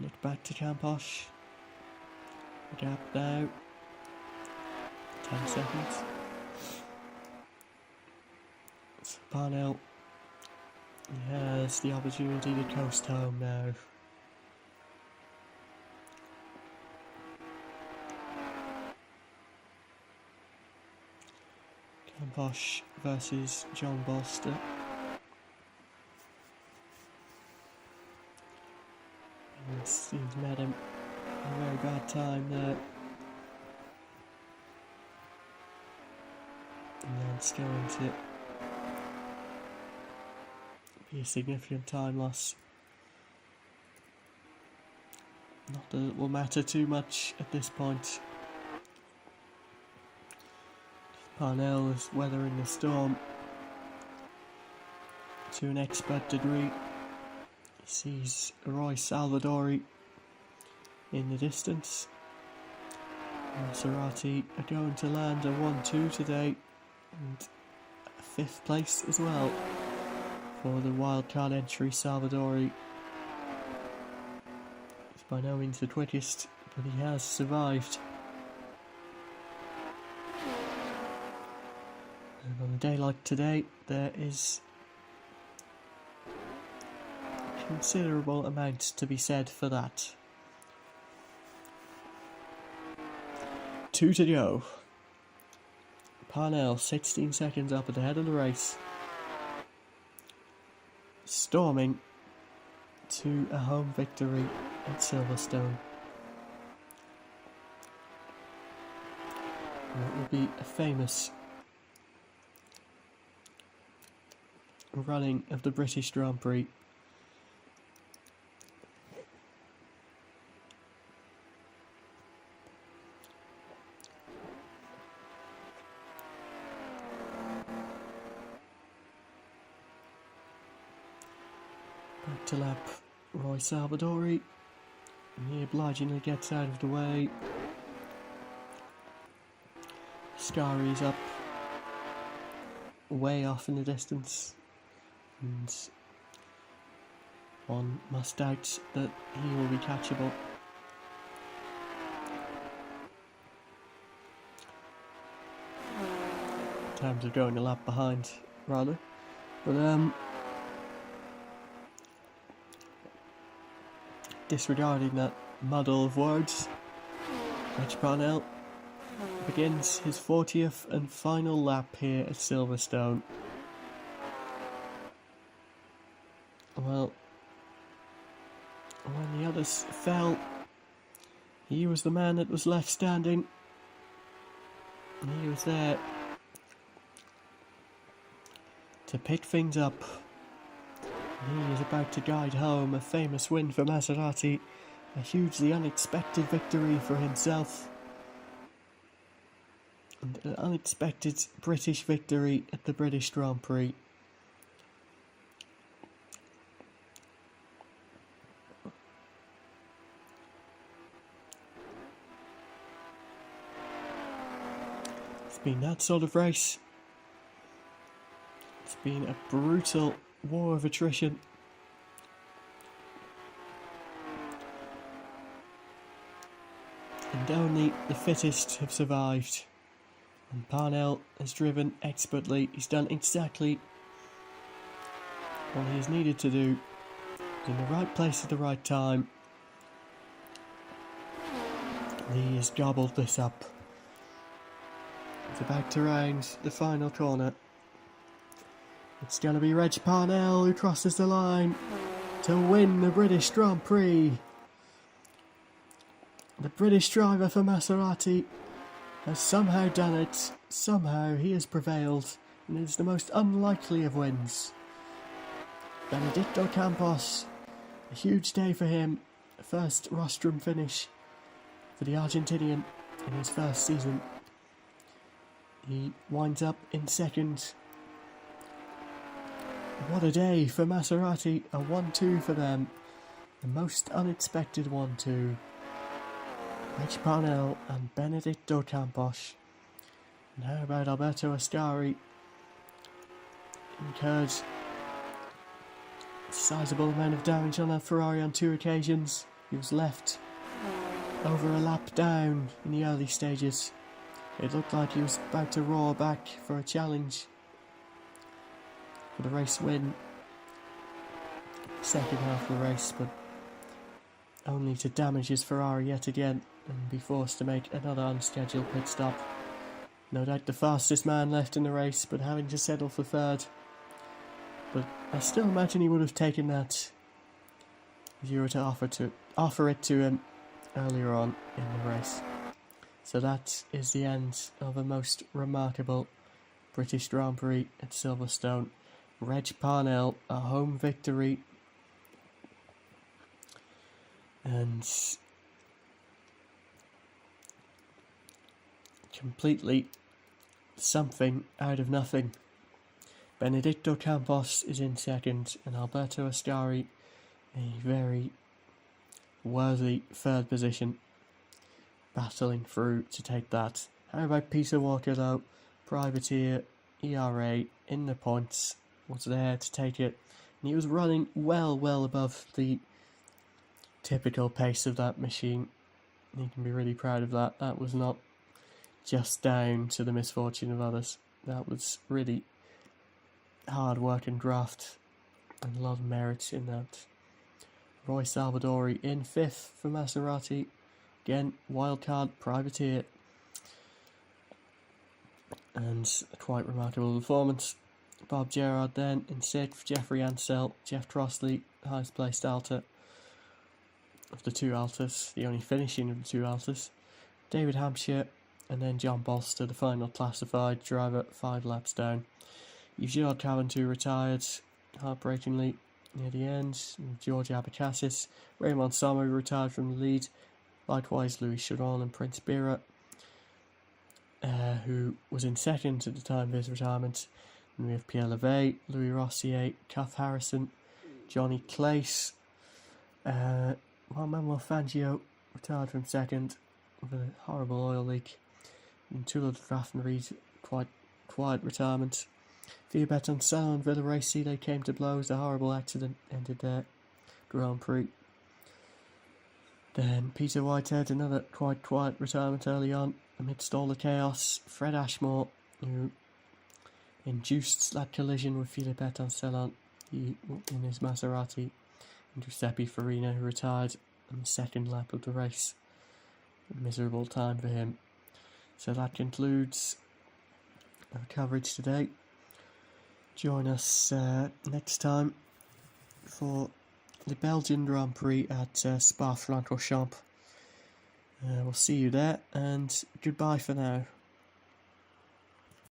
Look back to Campos. The gap now. 10 seconds. Parnell Yeah, it's the opportunity to coast home now. Camposh versus John Bolster. And he's met him at a very bad time there. And that's going to be a significant time loss. Not that it will matter too much at this point. Parnell is weathering the storm to an expert degree. He sees Roy Salvadori in the distance. Maserati are going to land a 1-2 today, and a 5th place as well for the wildcard entry. Salvadori is by no means the quickest, but he has survived. And on a day like today, there is a considerable amount to be said for that. 2 to go. Parnell 16 seconds up at the head of the race, storming to a home victory at Silverstone. And it will be a famous running of the British Grand Prix. Back to lap Roy Salvadori, and he obligingly gets out of the way. Scari's up way off in the distance, and one must doubt that he will be catchable. In terms of going a lap behind, rather. But disregarding that muddle of words, Reg Parnell begins his 40th and final lap here at Silverstone. Well, when the others fell, he was the man that was left standing. He was there to pick things up. He is about to guide home a famous win for Maserati, a hugely unexpected victory for himself, and an unexpected British victory at the British Grand Prix. It's been that sort of race. It's been a brutal war of attrition. And only the fittest have survived. And Parnell has driven expertly. He's done exactly what he has needed to do. He's in the right place at the right time. He has gobbled this up. It's about to round the final corner. It's going to be Reg Parnell who crosses the line to win the British Grand Prix. The British driver for Maserati has somehow done it. Somehow he has prevailed, and it is the most unlikely of wins. Benedetto Campos, a huge day for him. First rostrum finish for the Argentinian in his first season. He winds up in second. What a day for Maserati, a 1-2 for them. The most unexpected 1-2. Reg Parnell and Benedetto Campos. And how about Alberto Ascari? Incurred a sizable amount of damage on that Ferrari on 2 occasions. He was left over a lap down in the early stages. It looked like he was about to roar back for a challenge for the race win. second half of the race, but only to damage his Ferrari yet again and be forced to make another unscheduled pit stop. No doubt the fastest man left in the race, but having to settle for third. But I still imagine he would have taken that if you were to offer it to him earlier on in the race. So that is the end of a most remarkable British Grand Prix at Silverstone. Reg Parnell, a home victory, and completely something out of nothing. Benedicto Campos is in second, and Alberto Ascari a very worthy third position, battling through to take that. How about Peter Walker though? Privateer, ERA in the points, was there to take it, and he was running well above the typical pace of that machine. You can be really proud of that. That was not just down to the misfortune of others. That was really hard work and graft, and a lot of merit in that. Roy Salvadori in fifth for Maserati. Again, wildcard privateer. And a quite remarkable performance. Bob Gerard then in sixth. Jeffrey Ansell, Jeff Crossley, highest placed Alta of the two Altas, the only finishing of the two Altas. David Hampshire, and then John Bolster, the final classified driver, 5 laps down. Eugene Caventou retired, heartbreakingly, near the end. George Abacassis, Raymond Sommer retired from the lead. Likewise, Louis Chiron and Prince Bira, who was in second at the time of his retirement. And we have Pierre Levey, Louis Rossier, Cuff Harrison, Johnny Clace, Juan Manuel Fangio retired from second with a horrible oil leak. And Tullio Draffenried, quite quiet retirement. Fiat Betoncello and Villa Racing, they came to blows. A horrible accident ended their Grand Prix. Then Peter Whitehead, another quite quiet retirement early on amidst all the chaos. Fred Ashmore, who induced that collision with Philippe Betoncello in his Maserati, and Giuseppe Farina, who retired on the second lap of the race. A miserable time for him. So that concludes our coverage today. Join us next time for the Belgian Grand Prix at Spa-Francorchamps. We'll see you there, and goodbye for now.